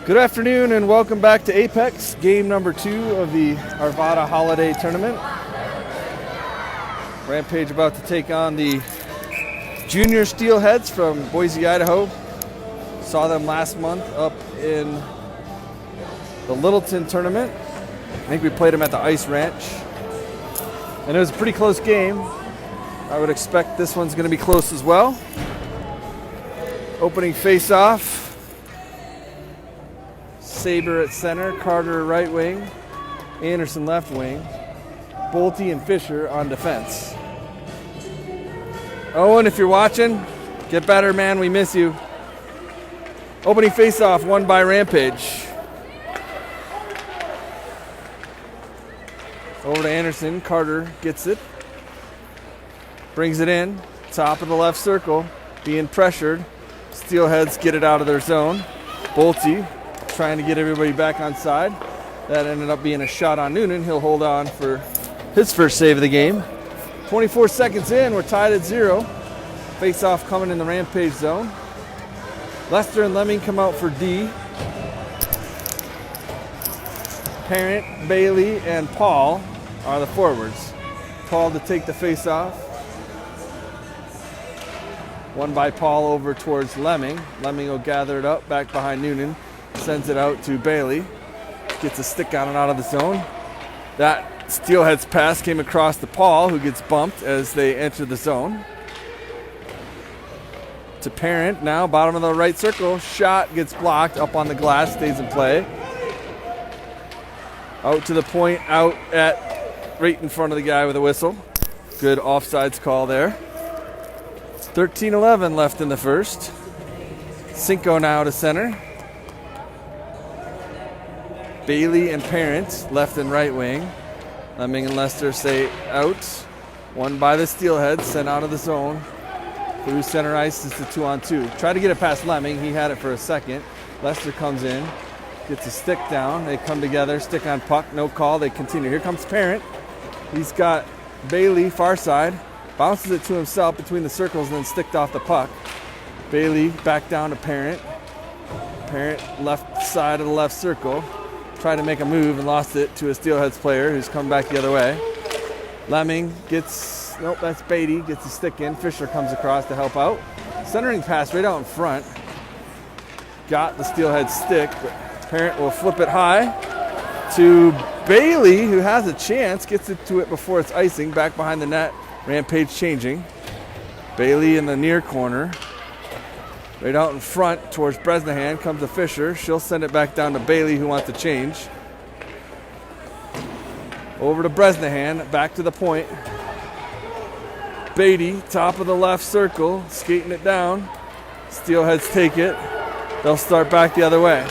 Good afternoon and welcome back to Apex, game number 2 of the Arvada Holiday Tournament. Rampage about to take on the junior steelheads from Boise, Idaho. Saw them last month up in the Littleton tournament. I think we played them at the Ice Ranch. And it was a pretty close game. I would expect this one's going to be close as well. Opening face-off. Saber at center, Carter right wing, Anderson left wing, Bolte and Fisher on defense. Owen, if you're watching, get better, man. We miss you. Opening face-off won by Rampage. Over to Anderson. Carter gets it. Brings it in. Top of the left circle. Being pressured. Steelheads get it out of their zone. Bolte trying to get everybody back on side. That ended up being a shot on Noonan. He'll hold on for his first save of the game. 24 seconds in, we're tied at 0. Face-off coming in the Rampage zone. Lester and Lemming come out for D. Parent, Bailey, and Paul are the forwards. Paul to take the face-off. One by Paul over towards Lemming. Lemming will gather it up back behind Noonan. Sends it out to Bailey. Gets a stick on and out of the zone. That Steelhead's pass came across to Paul, who gets bumped as they enter the zone. To Parent now, bottom of the right circle. Shot gets blocked up on the glass, stays in play. Out to the point, out at right in front of the guy with a whistle. Good offsides call there. 13-11 left in the first. Cinco now to center. Bailey and Parent, left and right wing. Lemming and Lester stay out. One by the Steelhead, sent out of the zone. Through center ice, it's a 2-on-2. Try to get it past Lemming. He had it for a second. Lester comes in, gets a stick down. They come together, stick on puck, no call. They continue. Here comes Parent. He's got Bailey, far side. Bounces it to himself between the circles and then sticked off the puck. Bailey back down to Parent. Parent left side of the left circle. Tried to make a move and lost it to a Steelheads player who's come back the other way. Lemming gets, nope, that's Beatty, gets a stick in. Fisher comes across to help out. Centering pass right out in front. Got the Steelhead stick, but Parent will flip it high to Bailey, who has a chance, gets it to it before it's icing, back behind the net. Rampage changing. Bailey in the near corner. Right out in front towards Bresnahan comes to Fisher. She'll send it back down to Bailey, who wants to change. Over to Bresnahan, back to the point. Beatty, top of the left circle, skating it down. Steelheads take it. They'll start back the other way.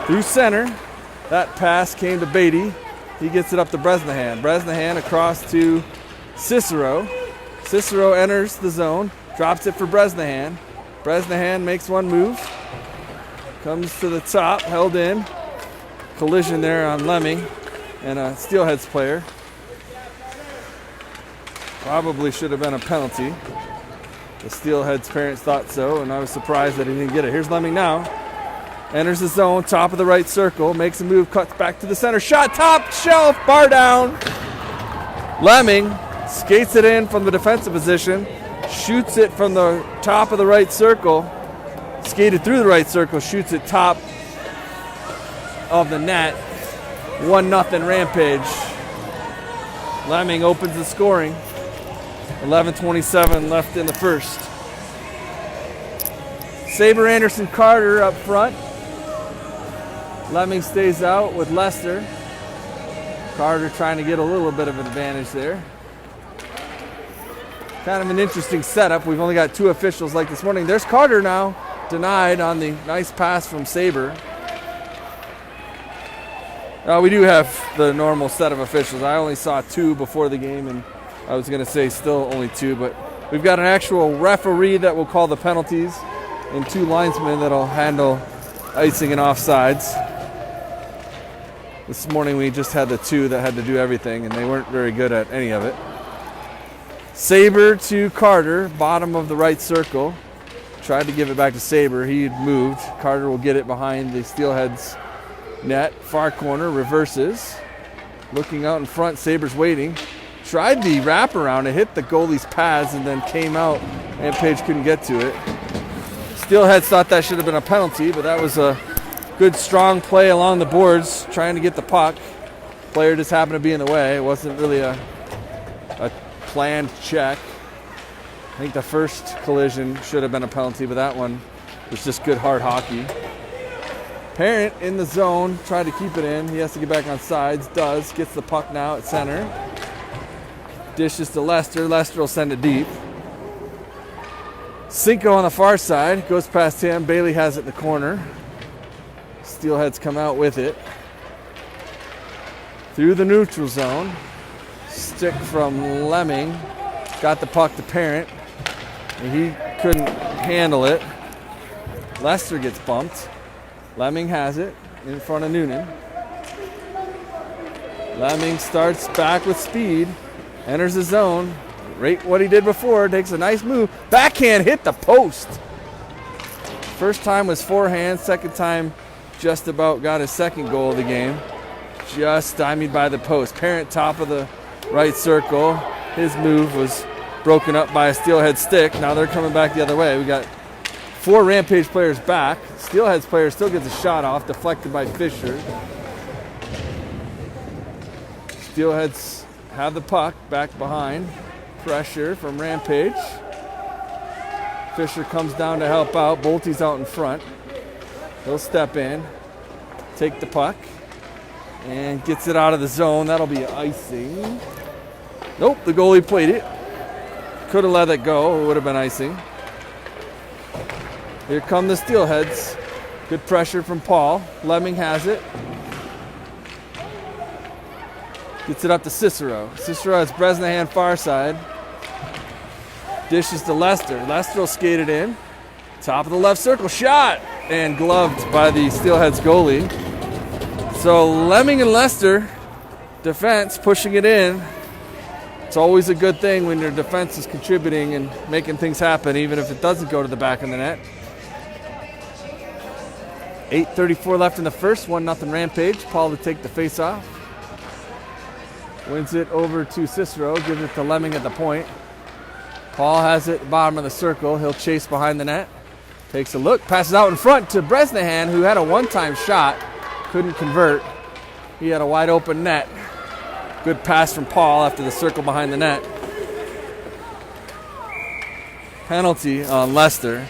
Through center, that pass came to Beatty. He gets it up to Bresnahan. Bresnahan across to Cicero. Cicero enters the zone, drops it for Bresnahan. Bresnahan makes one move, comes to the top, held in. Collision there on Lemming and a Steelheads player. Probably should have been a penalty. The Steelheads parents thought so, and I was surprised that he didn't get it. Here's Lemming now. Enters the zone, top of the right circle, makes a move, cuts back to the center. Shot, top shelf, bar down. Lemming skates it in from the defensive position. Shoots it from the top of the right circle. Skated through the right circle, shoots it top of the net. 1-0 Rampage. Lemming opens the scoring. 11:27 left in the first. Saber, Anderson, Carter up front. Lemming stays out with Lester. Carter trying to get a little bit of an advantage there. Kind of an interesting setup. We've only got 2 officials like this morning. There's Carter now, denied on the nice pass from Saber. We do have the normal set of officials. I only saw 2 before the game, and I was going to say still only 2, but we've got an actual referee that will call the penalties and 2 linesmen that'll handle icing and offsides. This morning we just had the 2 that had to do everything, and they weren't very good at any of it. Saber to Carter, bottom of the right circle. Tried to give it back to Saber. He had moved. Carter will get it behind the Steelheads net. Far corner, reverses. Looking out in front, Saber's waiting. Tried the wraparound. It hit the goalie's pads and then came out. Rampage couldn't get to it. Steelheads thought that should have been a penalty, but that was a good, strong play along the boards, trying to get the puck. Player just happened to be in the way. It wasn't really a planned check. I think the first collision should have been a penalty, but that one was just good, hard hockey. Parent in the zone, tried to keep it in. He has to get back on sides, does. Gets the puck now at center. Dishes to Lester. Lester will send it deep. Cinco on the far side, goes past him. Bailey has it in the corner. Steelheads come out with it. Through the neutral zone. Stick from Lemming. Got the puck to Parent. And he couldn't handle it. Lester gets bumped. Lemming has it in front of Noonan. Lemming starts back with speed. Enters the zone. Right what he did before. Takes a nice move. Backhand hit the post. First time was forehand. Second time just about got his second goal of the game. Just stymied by the post. Parent top of the right circle. His move was broken up by a Steelhead stick. Now they're coming back the other way. We got 4 Rampage players back. Steelheads player still gets a shot off. Deflected by Fisher. Steelheads have the puck back behind. Pressure from Rampage. Fisher comes down to help out. Bolte's out in front. He'll step in, take the puck, and gets it out of the zone. That'll be icing. Nope, the goalie played it. Could have let it go. It would have been icing. Here come the Steelheads. Good pressure from Paul. Lemming has it. Gets it up to Cicero. Cicero has Bresnahan far side. Dishes to Lester. Lester will skate it in. Top of the left circle. Shot! And gloved by the Steelheads goalie. So Lemming and Lester, defense, pushing it in. It's always a good thing when your defense is contributing and making things happen, even if it doesn't go to the back of the net. 8:34 left in the first. 1-0 Rampage. Paul to take the face-off. Wins it over to Cicero. Gives it to Lemming at the point. Paul has it at the bottom of the circle. He'll chase behind the net. Takes a look. Passes out in front to Bresnahan, who had a one-time shot. Couldn't convert. He had a wide open net. Good pass from Paul after the circle behind the net. Penalty on Lester.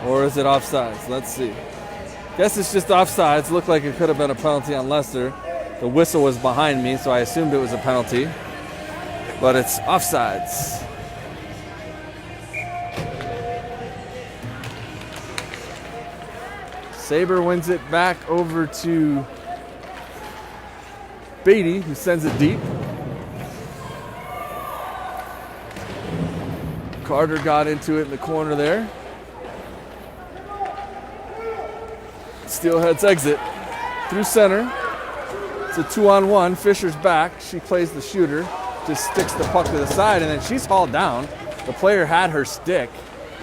Or is it offsides? Let's see. Guess it's just offsides. Looked like it could have been a penalty on Lester. The whistle was behind me, so I assumed it was a penalty. But it's offsides. Saber wins it back over to Beatty, who sends it deep. Carter got into it in the corner there. Steelheads exit through center. It's a 2-on-1. Fisher's back. She plays the shooter. Just sticks the puck to the side, and then she's hauled down. The player had her stick.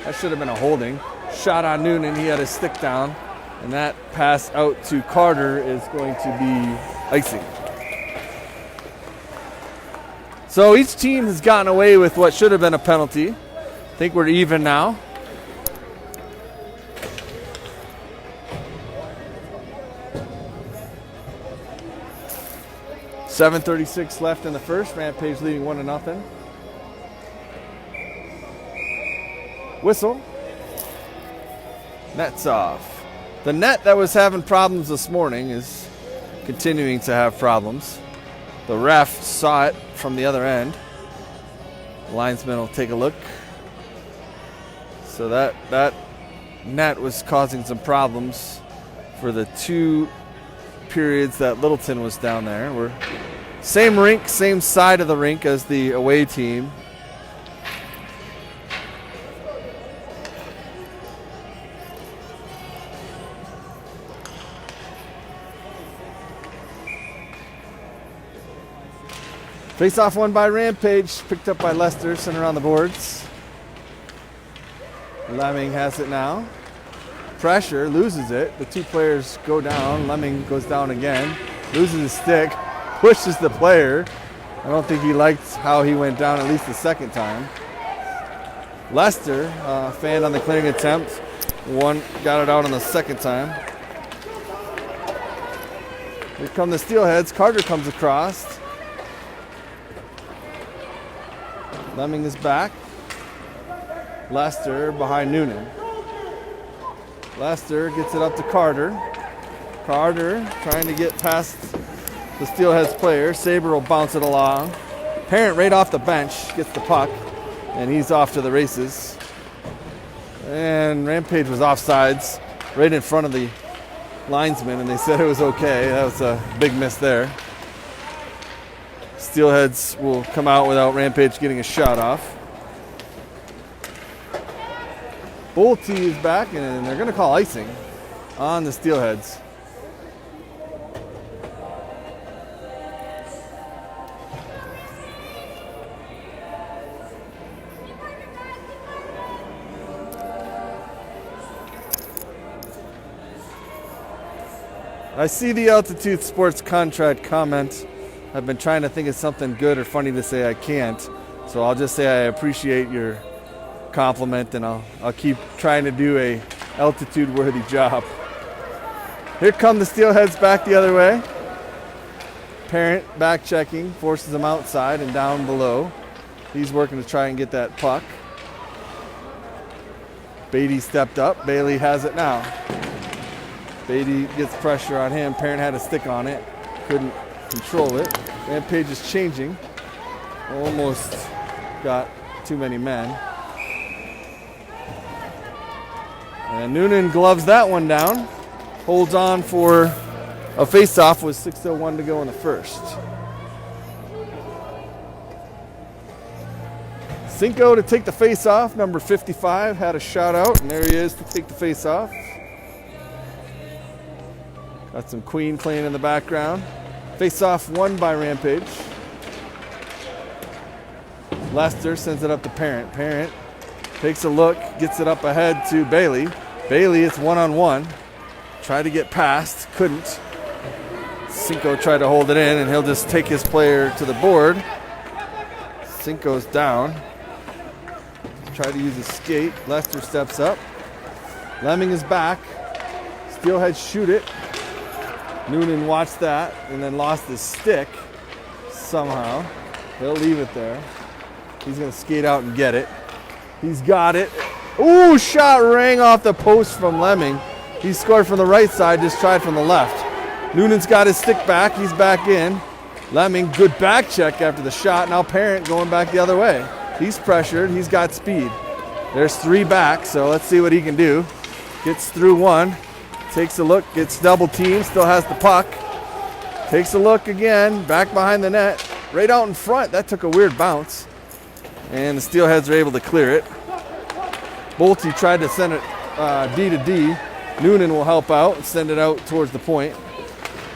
That should have been a holding. Shot on Noonan. He had his stick down. And that pass out to Carter is going to be icing. So each team has gotten away with what should have been a penalty. I think we're even now. .736 left in the first. Rampage leading 1-0. Whistle. Net's off. The net that was having problems this morning is continuing to have problems. The ref saw it from the other end. The linesman will take a look. So that net was causing some problems for the 2 periods that Littleton was down there. We're same rink, same side of the rink as the away team. Face-off won by Rampage, picked up by Lester, sent around the boards. Lemming has it now. Pressure, loses it. The two players go down. Lemming goes down again. Loses his stick, pushes the player. I don't think he liked how he went down at least the second time. Lester, fan on the clearing attempt. Got it out on the second time. Here come the Steelheads. Carter comes across. Lemming is back. Lester behind Noonan. Lester gets it up to Carter. Carter trying to get past the Steelheads player. Saber will bounce it along. Parent right off the bench gets the puck, and he's off to the races. And Rampage was offsides right in front of the linesman, and they said it was okay. That was a big miss there. Steelheads will come out without Rampage getting a shot off. Bolte is back, and they're going to call icing on the Steelheads. I see the Altitude Sports contract comment. I've been trying to think of something good or funny to say. I can't. So I'll just say I appreciate your compliment, and I'll keep trying to do a altitude-worthy job. Here come the Steelheads back the other way. Parent back checking, forces them outside and down below. He's working to try and get that puck. Beatty stepped up. Bailey has it now. Beatty gets pressure on him. Parent had a stick on it. Couldn't control it. Rampage is changing. Almost got too many men. And Noonan gloves that one down. Holds on for a face-off with 6:01 to go in the first. Cinco to take the face-off. Number 55 had a shot out, and there he is to take the face-off. Got some Queen playing in the background. Face-off won by Rampage. Lester sends it up to Parent. Parent takes a look, gets it up ahead to Bailey. Bailey, it's one-on-one. Tried to get past, couldn't. Cinco tried to hold it in, and he'll just take his player to the board. Cinco's down. Tried to use his skate. Lester steps up. Lemming is back. Steelheads shoot it. Noonan watched that and then lost his stick somehow. He'll leave it there. He's going to skate out and get it. He's got it. Ooh, shot rang off the post from Lemming. He scored from the right side, just tried from the left. Noonan's got his stick back. He's back in. Lemming, good back check after the shot. Now Parent going back the other way. He's pressured. He's got speed. There's three back, so let's see what he can do. Gets through one. Takes a look. Gets double teamed. Still has the puck. Takes a look again. Back behind the net. Right out in front. That took a weird bounce. And the Steelheads are able to clear it. Bolte tried to send it D to D. Noonan will help out and send it out towards the point.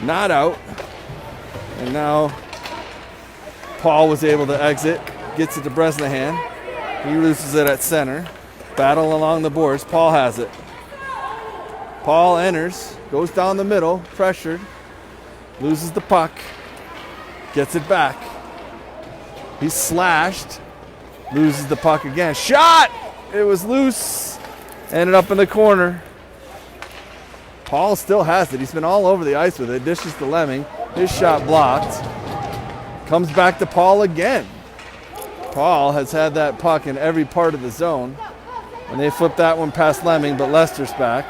Not out. And now Paul was able to exit. Gets it to Bresnahan. He loses it at center. Battle along the boards. Paul has it. Paul enters. Goes down the middle. Pressured. Loses the puck. Gets it back. He's slashed. Loses the puck again. Shot! It was loose. Ended up in the corner. Paul still has it. He's been all over the ice with it. Dishes to Lemming. His shot blocked. Comes back to Paul again. Paul has had that puck in every part of the zone. And they flip that one past Lemming, but Lester's back.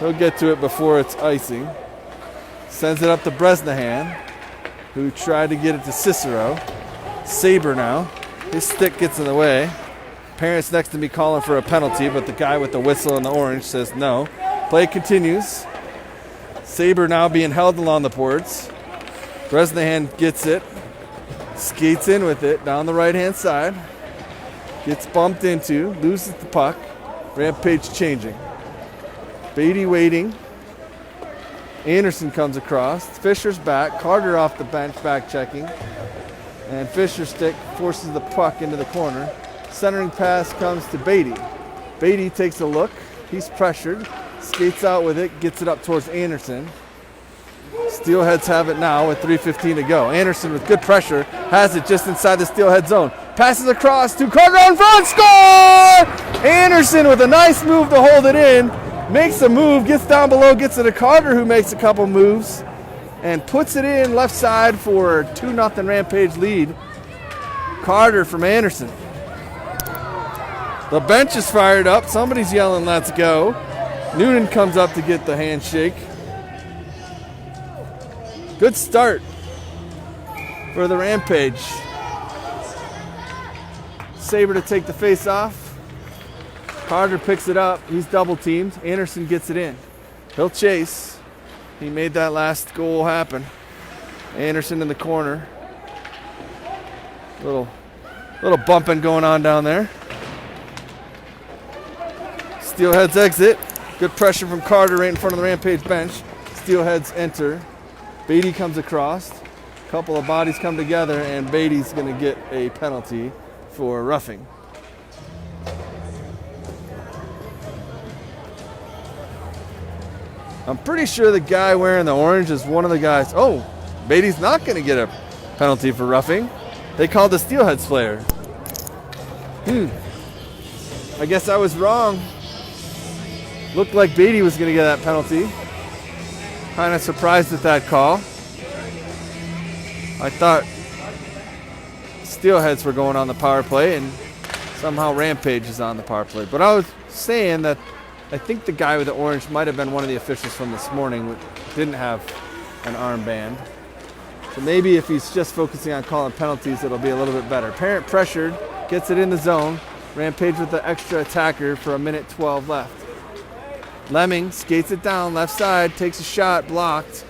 He'll get to it before it's icing. Sends it up to Bresnahan, who tried to get it to Cicero. Saber now. His stick gets in the way. Parents next to me calling for a penalty, but the guy with the whistle and the orange says no. Play continues. Saber now being held along the boards. Bresnahan gets it. Skates in with it down the right-hand side. Gets bumped into. Loses the puck. Rampage changing. Beatty waiting. Anderson comes across. Fisher's back. Carter off the bench back checking. And Fisher stick forces the puck into the corner. Centering pass comes to Beatty. Beatty takes a look. He's pressured. Skates out with it. Gets it up towards Anderson. Steelheads have it now with 3:15 to go. Anderson with good pressure has it just inside the Steelhead zone. Passes across to Carter on front. Score! Anderson with a nice move to hold it in. Makes a move. Gets down below. Gets it to Carter, who makes a couple moves. And puts it in left side for a 2-0 Rampage lead. Carter from Anderson. The bench is fired up. Somebody's yelling, "Let's go." Noonan comes up to get the handshake. Good start for the Rampage. Saber to take the face off. Carter picks it up. He's double teamed. Anderson gets it in. He'll chase. He made that last goal happen. Anderson in the corner. Little bumping going on down there. Steelheads exit. Good pressure from Carter right in front of the Rampage bench. Steelheads enter. Beatty comes across. A couple of bodies come together, and Beatty's going to get a penalty for roughing. I'm pretty sure the guy wearing the orange is one of the guys. Oh, Beatty's not going to get a penalty for roughing. They called the Steelheads player. I guess I was wrong. Looked like Beatty was going to get that penalty. Kind of surprised at that call. I thought Steelheads were going on the power play, and somehow Rampage is on the power play. But I was saying that I think the guy with the orange might have been one of the officials from this morning who didn't have an armband. So maybe if he's just focusing on calling penalties, it'll be a little bit better. Parent pressured, gets it in the zone. Rampage with the extra attacker for 1:12 left. Lemming skates it down, left side, takes a shot, blocked.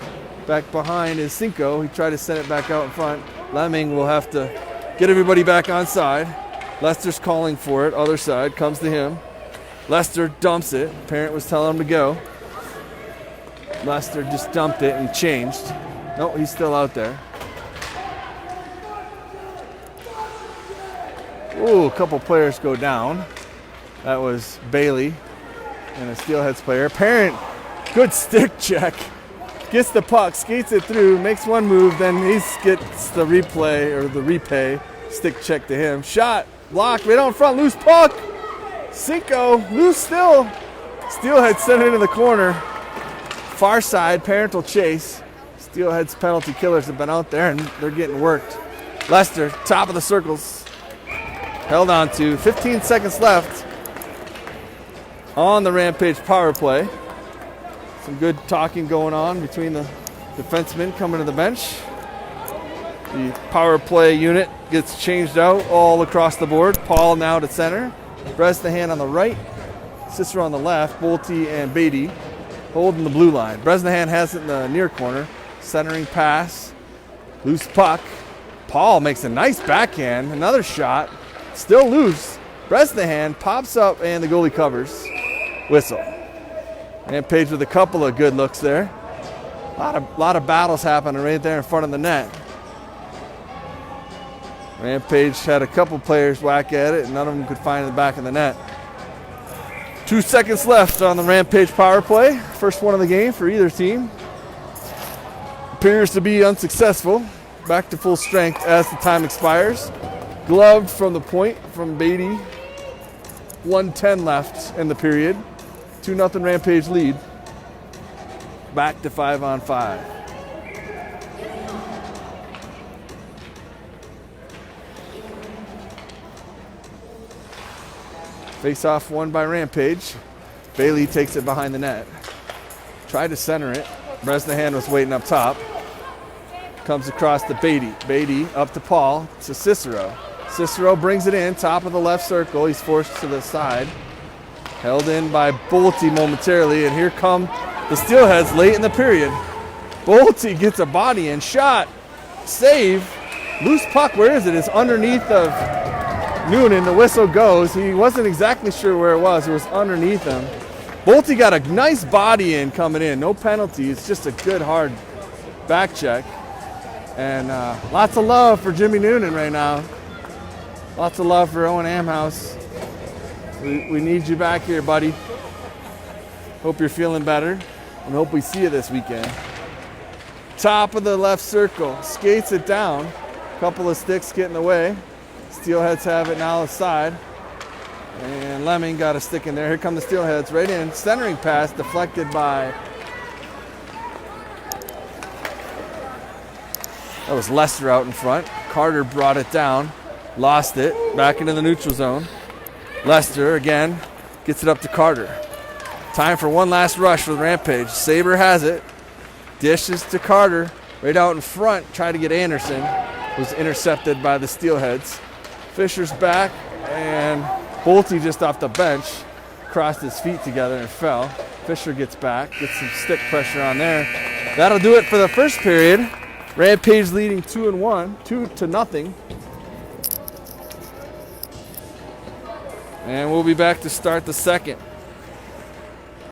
Back behind is Cinco. He tried to send it back out in front. Lemming will have to get everybody back on side. Lester's calling for it, other side, comes to him. Lester dumps it. Parent was telling him to go. Lester just dumped it and changed. No, he's still out there. Ooh, a couple players go down. That was Bailey and a Steelheads player. Parent, good stick check. Gets the puck, skates it through, makes one move, then he gets the replay or the repay. Stick check to him. Shot, blocked, right out front, loose puck. Cinco, loose still. Steelhead sent it into the corner. Far side, Parent will chase. Steelhead's penalty killers have been out there and they're getting worked. Lester, top of the circles. Held on to. 15 seconds left on the Rampage power play. Some good talking going on between the defensemen coming to the bench. The power play unit gets changed out all across the board. Paul now to center. Bresnahan on the right. Cicero on the left. Bolte and Beatty holding the blue line. Bresnahan has it in the near corner. Centering pass. Loose puck. Paul makes a nice backhand. Another shot. Still loose. Bresnahan pops up and the goalie covers. Whistle. Rampage with a couple of good looks there. A lot of battles happening right there in front of the net. Rampage had a couple players whack at it, and none of them could find the back of the net. 2 seconds left on the Rampage power play. First one of the game for either team. Appears to be unsuccessful. Back to full strength as the time expires. Gloved from the point from Beatty. 1:10 left in the period. 2-0 Rampage lead. Back to 5-on-5. Face-off won by Rampage. Bailey takes it behind the net. Tried to center it. Bresnahan was waiting up top. Comes across to Beatty. Beatty up to Paul, to Cicero. Cicero brings it in, top of the left circle. He's forced to the side. Held in by Bolte momentarily, and here come the Steelheads late in the period. Bolte gets a body in, shot, save. Loose puck, where is it? It's underneath of Noonan. The whistle goes. He wasn't exactly sure where it was. It was underneath him. Bolte got a nice body in coming in. No penalty. It's just a good hard back check. And lots of love for Jimmy Noonan right now. Lots of love for Owen Amhouse. We need you back here, buddy. Hope you're feeling better, and hope we see you this weekend. Top of the left circle, skates it down. Couple of sticks get in the way. Steelheads have it now aside. And Lemming got a stick in there. Here come the Steelheads right in. Centering pass deflected by... That was Lester out in front. Carter brought it down. Lost it. Back into the neutral zone. Lester, again, gets it up to Carter. Time for one last rush for the Rampage. Saber has it. Dishes to Carter. Right out in front. Tried to get Anderson. Was intercepted by the Steelheads. Fisher's back. And Bolte just off the bench. Crossed his feet together and fell. Fisher gets back. Gets some stick pressure on there. That'll do it for the first period. Rampage leading 2-0. And we'll be back to start the second.